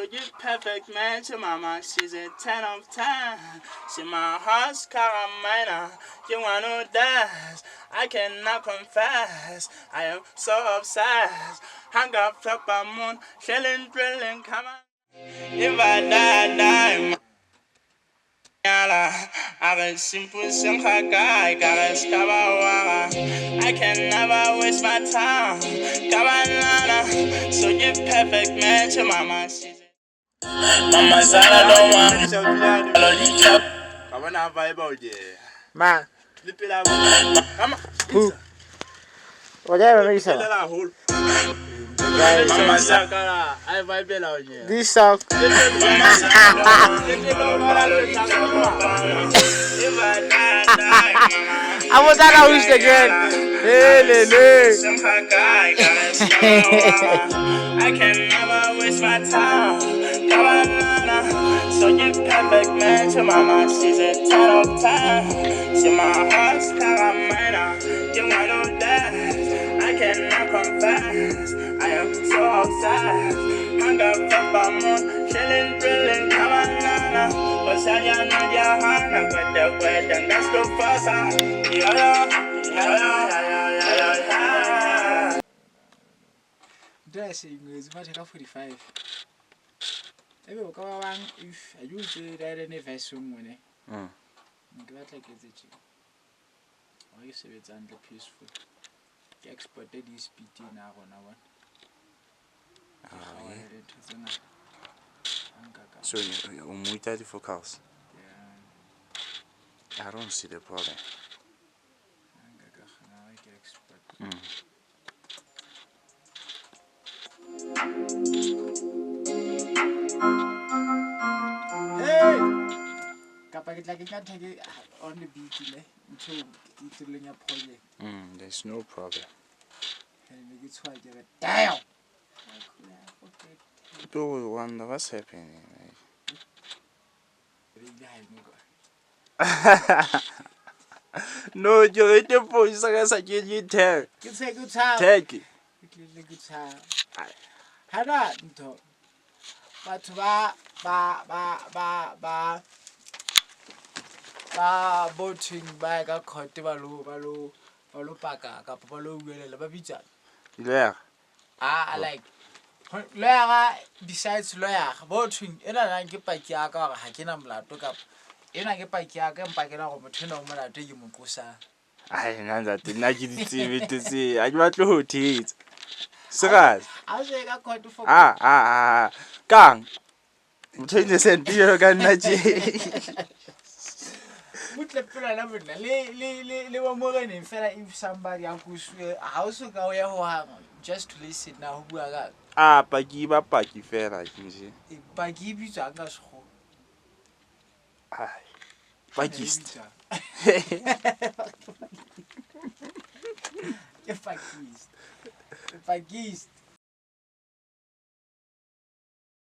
So you perfect man to mama, she's a 10 of 10. She my heart's caramina, you wanna dance, I cannot confess, I am so obsessed. Hang up, top a moon, shelling, drilling, come on. If I die, I simple I can never waste my time. So you perfect man to mama. Mama said I don't want come on, vibe out there. Man. Come on. Who? Whatever makes sense. Mama said I vibe out here. This song. I was at our wish again. I can never waste my time. So you perfect man to mama. She's a 10 of 10. She my heart's caramina. You want to dance. I cannot confess. I am so obsessed. Hang up from the moon. Chilling, drilling, caramina. Cause I am not your hand. I'm with the wedding. That's the first. Dressing is much enough 45. Maybe we'll go around if I use it at any vessel money. Glad like it's or you say it's under peaceful. Exported this PT now on our so we 34 cars. I don't see the problem. Hey! Kapag lagi ka take on the beach until it's a project. There's no problem. And it's why you're damn! People will wonder what's happening. No, you're in the voice. I guess I get you tag. You say good time. Take it. Good time. Hana, but voting by a court, Balo, Paka, Capolo, Babita. Yeah. I like. Lawyer besides lawyer, voting, and I get by Kiaka, Hakinam La took up. And I get by Kiaka and Packing out of Matino, I tell you, Mukusa. I know that the negative to see. I want to hold it. Sirs. I say I got to for Gang. Change the same dear again, Naji. Put the pillar little more than if somebody uncle's house will go just to listen now who I got. Paki fair, I can see. If I give you to Angus home. Pakist. If I kissed.